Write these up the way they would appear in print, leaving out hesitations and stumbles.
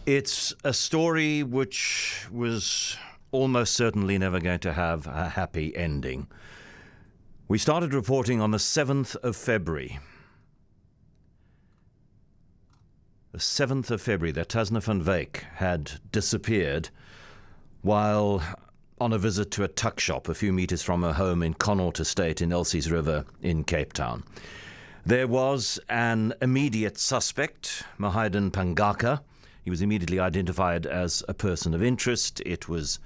It's a story which was almost certainly never going to have a happy ending. We started reporting on the 7th of February. The 7th of February, that Tasna van Wyk had disappeared while on a visit to a tuck shop a few metres from her home in Connaught Estate in Elsie's River in Cape Town. There was an immediate suspect, Mahaidan Pangaka. He was immediately identified as a person of interest. It was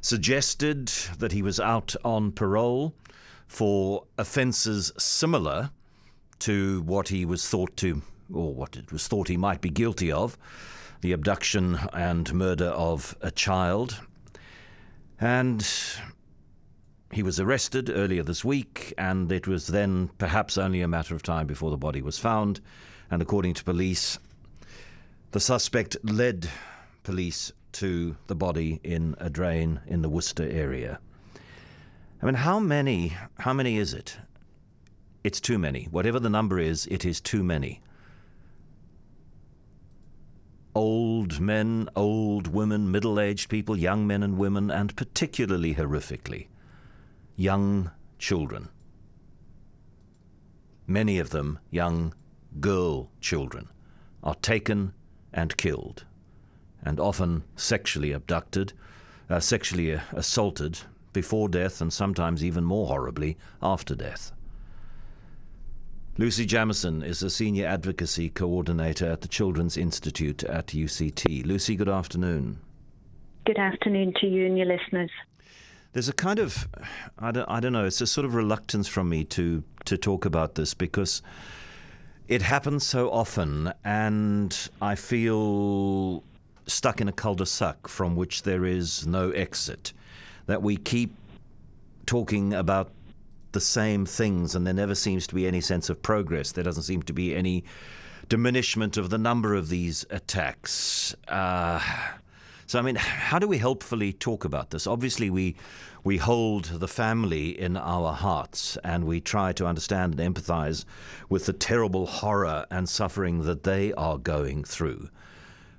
suggested that he was out on parole for offences similar to what he was thought to, or what it was thought he might be guilty of, the abduction and murder of a child. And he was arrested earlier this week, and it was then perhaps only a matter of time before the body was found. And according to police, the suspect led police to the body in a drain in the Worcester area. I mean, how many is it? It's too many. Whatever the number is, it is too many. Old men, old women, middle-aged people, young men and women, and particularly horrifically, young children. Many of them young girl children are taken and killed, and often sexually abducted, sexually assaulted before death, and sometimes even more horribly after death. Lucy Jamieson is a Senior Advocacy Coordinator at the Children's Institute at UCT. Lucy, good afternoon. Good afternoon to you and your listeners. There's a kind of, I don't know, it's a sort of reluctance from me to talk about this because it happens so often, and I feel stuck in a cul-de-sac from which there is no exit, that we keep talking about the same things and there never seems to be any sense of progress. There doesn't seem to be any diminishment of the number of these attacks. So, I mean, how do we helpfully talk about this? Obviously, we hold the family in our hearts and we try to understand and empathize with the terrible horror and suffering that they are going through.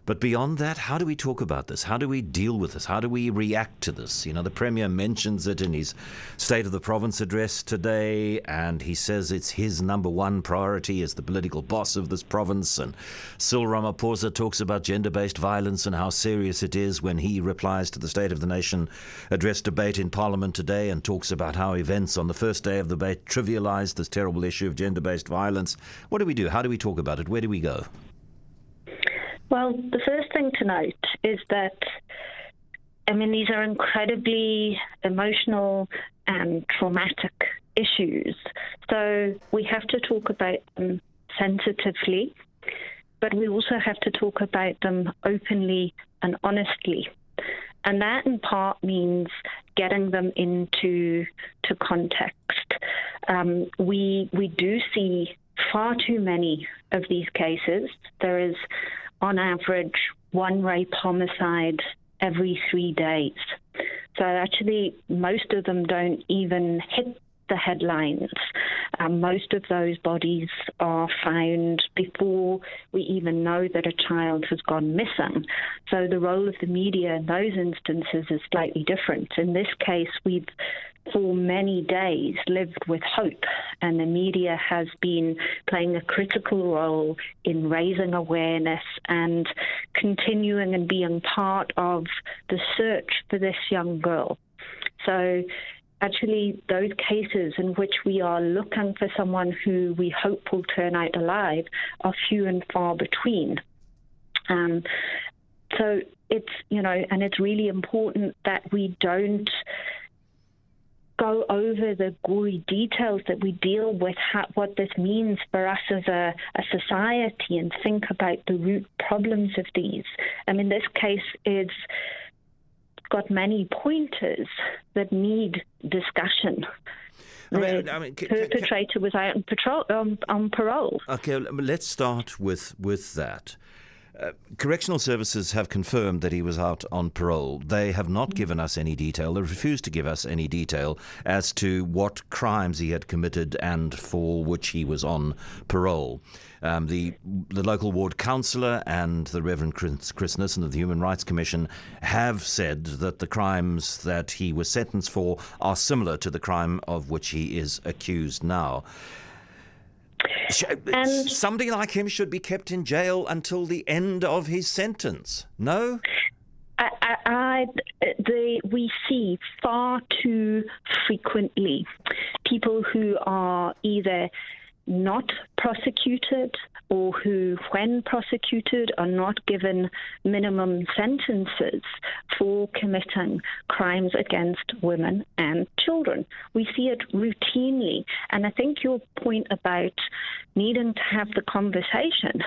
But beyond that, how do we talk about this? How do we deal with this? How do we react to this? You know, the Premier mentions it in his State of the Province address today, and he says it's his number one priority as the political boss of this province. And Cyril Ramaphosa talks about gender-based violence and how serious it is when he replies to the State of the Nation address debate in Parliament today and talks about how events on the first day of the debate trivialized this terrible issue of gender-based violence. What do we do? How do we talk about it? Where do we go? Well, the first thing to note is that, these are incredibly emotional and traumatic issues. So we have to talk about them sensitively, but we also have to talk about them openly and honestly. And that in part means getting them into context. We do see far too many of these cases. There is, on average, one rape homicide every 3 days. So actually, most of them don't even hit the headlines. Most of those bodies are found before we even know that a child has gone missing. So the role of the media in those instances is slightly different. In this case, we've for many days lived with hope, and the media has been playing a critical role in raising awareness and continuing and being part of the search for this young girl. So actually, those cases in which we are looking for someone who we hope will turn out alive are few and far between. So it's, and it's really important that we don't go over the gory details, that we deal with what this means for us as a society and think about the root problems of these. This case is got many pointers that need discussion. The perpetrator was out on parole. Okay, let's start with that. Correctional services have confirmed that he was out on parole. They have not given us any detail. They refused to give us any detail as to what crimes he had committed and for which he was on parole. The local ward councillor and the Reverend Chris Nissen of the Human Rights Commission have said that the crimes that he was sentenced for are similar to the crime of which he is accused now. Somebody like him should be kept in jail until the end of his sentence. No? We see far too frequently people who are either not prosecuted or who, when prosecuted, are not given minimum sentences for committing crimes against women and children. We see it routinely. And I think your point about needing to have the conversation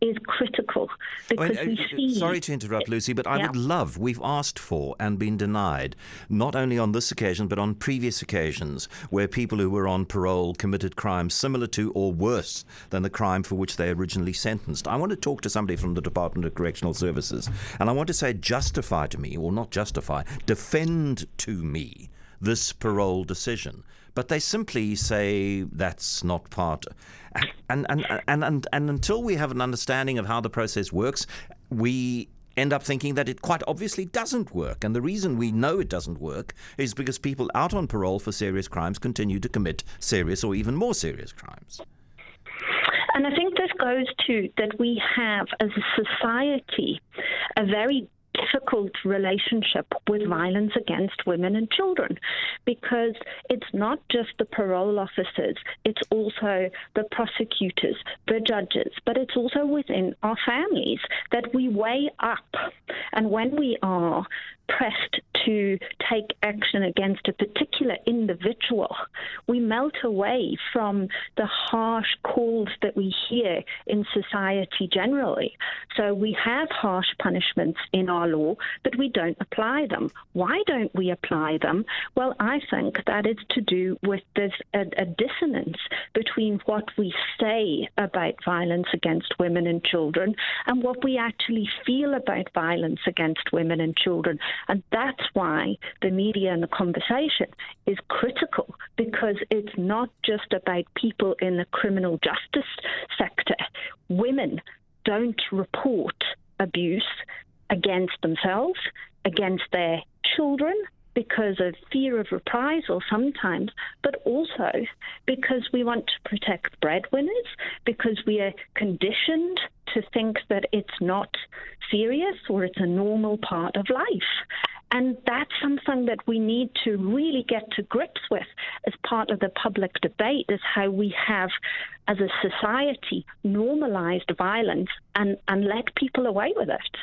is critical because we see... Sorry to interrupt, Lucy, but I would love, we've asked for and been denied, not only on this occasion, but on previous occasions, where people who were on parole committed crimes similar to or worse than the crime for which they originally sentenced. I want to talk to somebody from the Department of Correctional Services, and I want to say justify to me, or not justify, defend to me this parole decision. But they simply say that's not part. And until we have an understanding of how the process works, we end up thinking that it quite obviously doesn't work. And the reason we know it doesn't work is because people out on parole for serious crimes continue to commit serious or even more serious crimes. And I think this goes to that we have, as a society, a very difficult relationship with violence against women and children, because it's not just the parole officers, it's also the prosecutors, the judges, but it's also within our families that we weigh up. And when we are pressed to take action against a particular individual, we melt away from the harsh calls that we hear in society generally. So we have harsh punishments in our law, but we don't apply them. Why don't we apply them? Well, I think that is to do with there's a dissonance between what we say about violence against women and children and what we actually feel about violence against women and children. And that's why the media and the conversation is critical, because it's not just about people in the criminal justice sector. Women don't report abuse against themselves, against their children, because of fear of reprisal sometimes, but also because we want to protect breadwinners, because we are conditioned to think that it's not serious or it's a normal part of life. And that's something that we need to really get to grips with as part of the public debate, is how we have, as a society, normalized violence and let people away with it.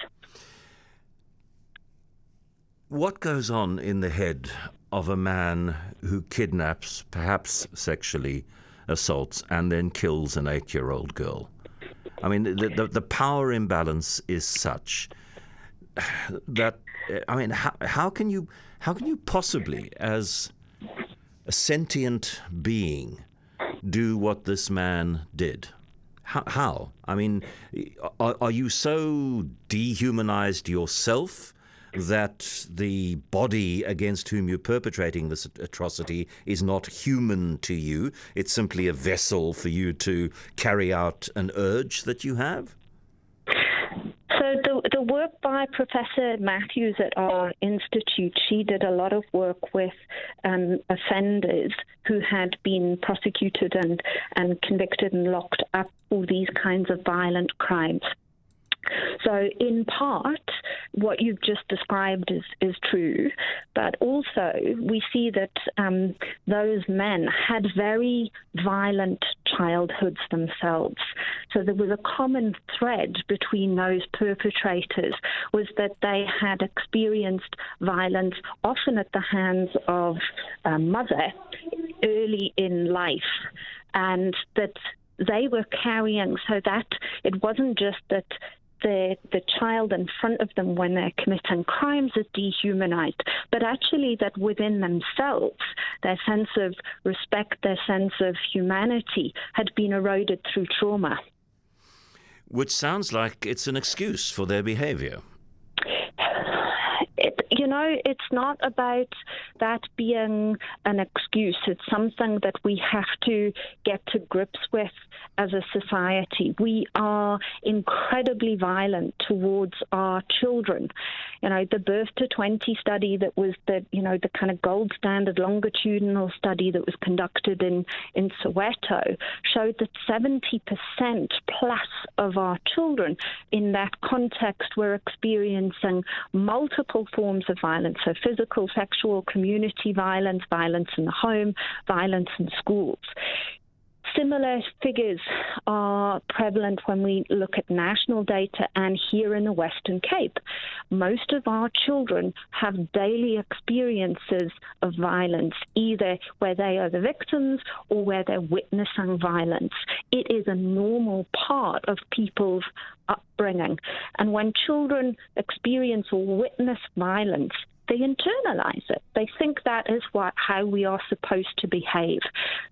What goes on in the head of a man who kidnaps, perhaps sexually assaults, and then kills an 8-year-old girl? I mean, the power imbalance is such that, I mean, how can you possibly, as a sentient being, do what this man did? How? I mean, are you so dehumanized yourself that the body against whom you're perpetrating this atrocity is not human to you? It's simply a vessel for you to carry out an urge that you have? So the work by Professor Matthews at our institute, she did a lot of work with offenders who had been prosecuted and convicted and locked up for these kinds of violent crimes. So in part, what you've just described is true, but also we see that those men had very violent childhoods themselves. So there was a common thread between those perpetrators, was that they had experienced violence, often at the hands of a mother early in life, and that they were carrying, so that it wasn't just that the child in front of them when they're committing crimes is dehumanized, but actually that within themselves, their sense of respect, their sense of humanity had been eroded through trauma. Which sounds like it's an excuse for their behavior. It's not about that being an excuse. It's something that we have to get to grips with as a society. We are incredibly violent towards our children. The Birth to 20 study that was the kind of gold standard longitudinal study that was conducted in Soweto showed that 70% plus of our children in that context were experiencing multiple forms of violence, so physical, sexual, community violence, violence in the home, violence in schools. Similar figures are prevalent when we look at national data and here in the Western Cape. Most of our children have daily experiences of violence, either where they are the victims or where they're witnessing violence. It is a normal part of people's upbringing. And when children experience or witness violence, they internalize it. They think that is how we are supposed to behave.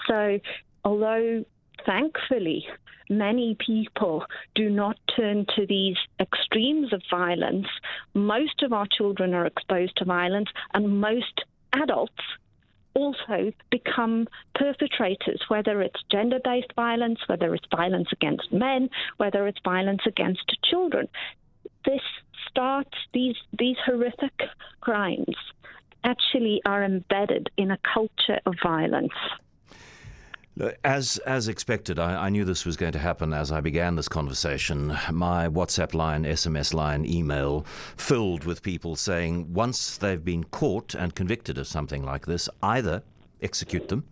So although, thankfully, many people do not turn to these extremes of violence, most of our children are exposed to violence, and most adults also become perpetrators, whether it's gender-based violence, whether it's violence against men, whether it's violence against children. These horrific crimes actually are embedded in a culture of violence. As expected, I knew this was going to happen as I began this conversation. My WhatsApp line, SMS line, email filled with people saying once they've been caught and convicted of something like this, either execute them,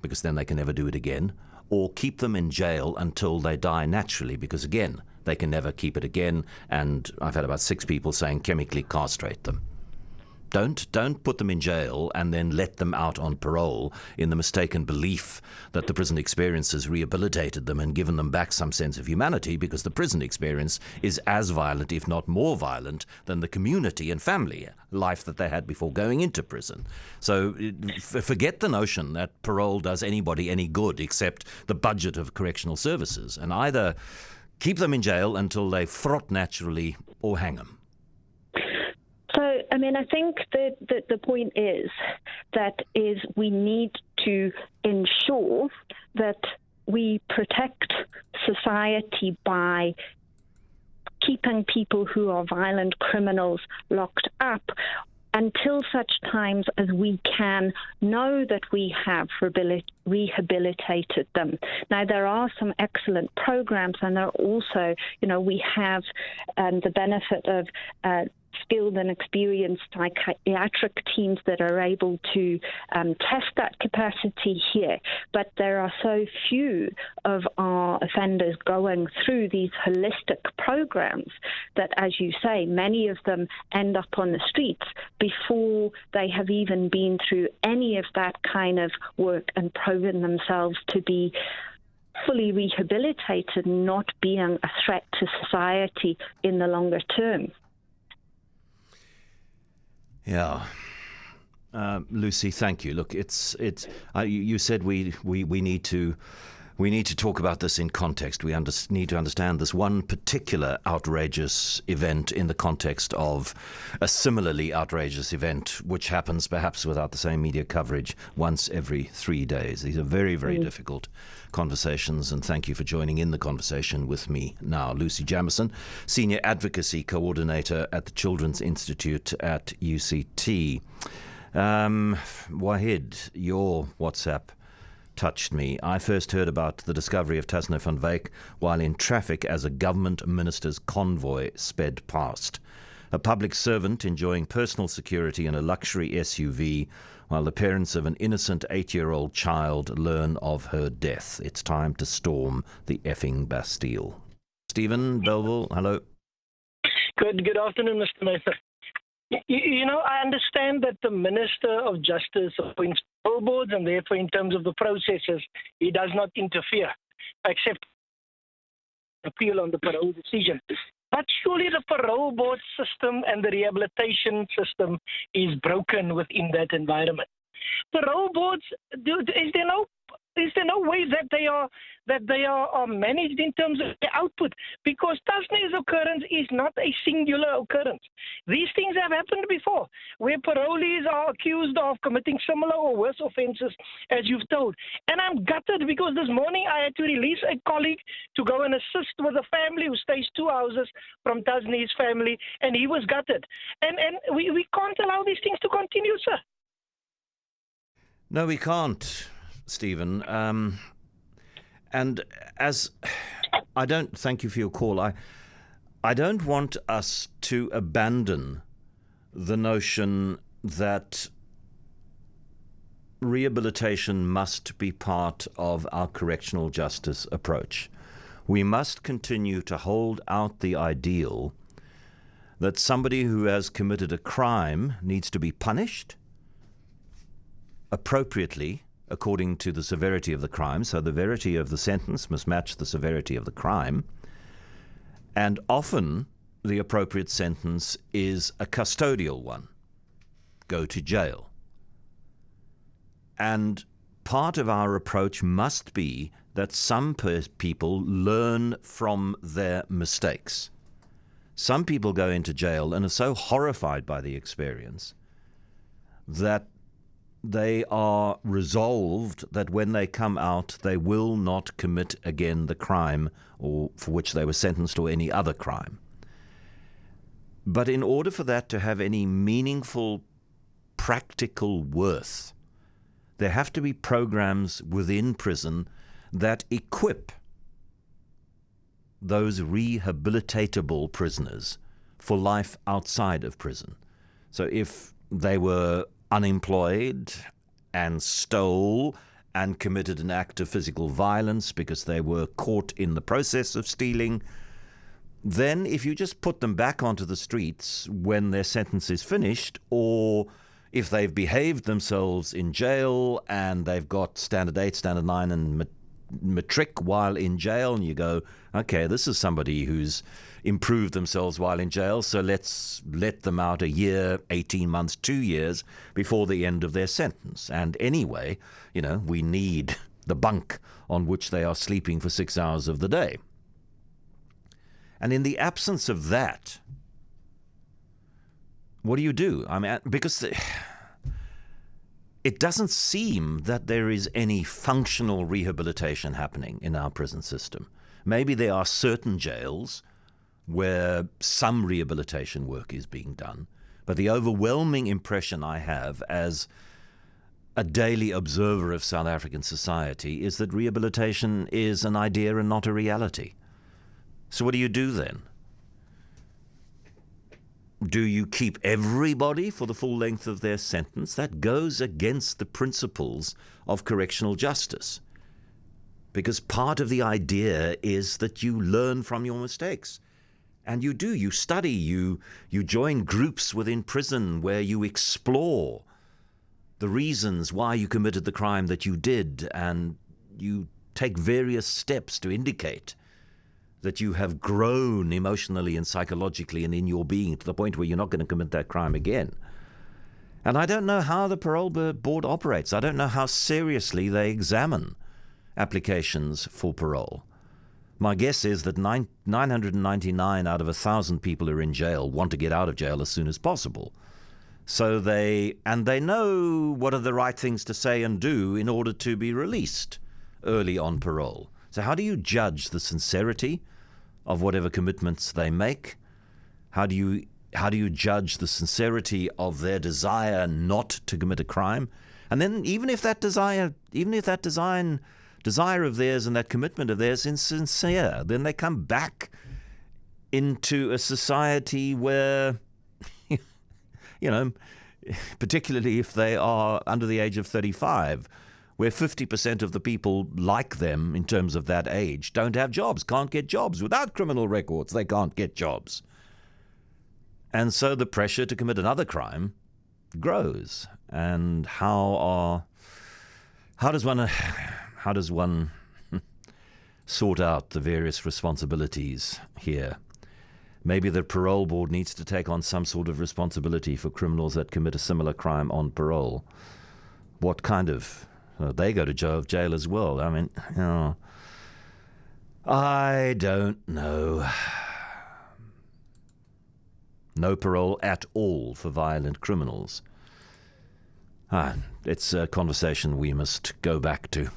because then they can never do it again, or keep them in jail until they die naturally, because again, they can never keep it again. And I've had about 6 people saying chemically castrate them. Don't put them in jail and then let them out on parole in the mistaken belief that the prison experience has rehabilitated them and given them back some sense of humanity, because the prison experience is as violent, if not more violent, than the community and family life that they had before going into prison. So forget the notion that parole does anybody any good except the budget of correctional services, and either keep them in jail until they frot naturally or hang them. So, I think that the point is we need to ensure that we protect society by keeping people who are violent criminals locked up until such times as we can know that we have rehabilitated them. Now, there are some excellent programs, and there are also, we have the benefit of skilled and experienced psychiatric teams that are able to test that capacity here. But there are so few of our offenders going through these holistic programs that, as you say, many of them end up on the streets before they have even been through any of that kind of work and proven themselves to be fully rehabilitated, not being a threat to society in the longer term. Yeah. Lucy, thank you. Look, you said we need to talk about this in context. We need to understand this one particular outrageous event in the context of a similarly outrageous event, which happens perhaps without the same media coverage once every 3 days. These are very, very difficult conversations, and thank you for joining in the conversation with me now. Lucy Jamieson, Senior Advocacy Coordinator at the Children's Institute at UCT. Wahid, your WhatsApp touched me. I first heard about the discovery of Tasno van Wyk while in traffic as a government minister's convoy sped past. A public servant enjoying personal security in a luxury SUV while the parents of an innocent 8-year-old child learn of her death. It's time to storm the effing Bastille. Stephen Belleville, hello. Good afternoon, Mr. Maytham. I understand that the Minister of Justice appoints parole boards, and therefore, in terms of the processes, he does not interfere, except appeal on the parole decision. But surely the parole board system and the rehabilitation system is broken within that environment. Parole boards, is Is there no way that they are managed in terms of the output? Because Tasne's occurrence is not a singular occurrence. These things have happened before, where parolees are accused of committing similar or worse offences, as you've told. And I'm gutted because this morning I had to release a colleague to go and assist with a family who stays 2 houses from Tasne's family, and he was gutted. And we can't allow these things to continue, sir. No, we can't, Stephen. And as I don't thank you for your call, I don't want us to abandon the notion that rehabilitation must be part of our correctional justice approach. We must continue to hold out the ideal that somebody who has committed a crime needs to be punished appropriately according to the severity of the crime. So the severity of the sentence must match the severity of the crime. And often the appropriate sentence is a custodial one. Go to jail. And part of our approach must be that some people learn from their mistakes. Some people go into jail and are so horrified by the experience that they are resolved that when they come out, they will not commit again the crime or for which they were sentenced or any other crime. But in order for that to have any meaningful, practical worth, there have to be programs within prison that equip those rehabilitatable prisoners for life outside of prison. So if they were unemployed and stole and committed an act of physical violence because they were caught in the process of stealing, then if you just put them back onto the streets when their sentence is finished, or if they've behaved themselves in jail and they've got standard 8, standard 9 and matric while in jail, and you go, okay, this is somebody who's improved themselves while in jail, so let's let them out a year, 18 months, 2 years before the end of their sentence. And anyway, we need the bunk on which they are sleeping for 6 hours of the day. And in the absence of that, what do you do? I mean, because it doesn't seem that there is any functional rehabilitation happening in our prison system. Maybe there are certain jails where some rehabilitation work is being done, but the overwhelming impression I have as a daily observer of South African society is that rehabilitation is an idea and not a reality. So what do you do then? Do you keep everybody for the full length of their sentence? That goes against the principles of correctional justice. Because part of the idea is that you learn from your mistakes. And you study, you join groups within prison where you explore the reasons why you committed the crime that you did, and you take various steps to indicate that you have grown emotionally and psychologically and in your being to the point where you're not going to commit that crime again. And I don't know how the parole board operates. I don't know how seriously they examine applications for parole. My guess is that 999 out of 1,000 people who are in jail want to get out of jail as soon as possible. So they know what are the right things to say and do in order to be released early on parole. So how do you judge the sincerity of whatever commitments they make? How do you judge the sincerity of their desire not to commit a crime? And then even if that desire of theirs and that commitment of theirs is sincere, then they come back into a society where, particularly if they are under the age of 35, where 50% of the people like them in terms of that age don't have jobs, can't get jobs. Without criminal records, they can't get jobs. And so the pressure to commit another crime grows. And how does one sort out the various responsibilities here? Maybe the parole board needs to take on some sort of responsibility for criminals that commit a similar crime on parole. What kind of they go to jail as well. I mean, I don't know. No parole at all for violent criminals. It's a conversation we must go back to.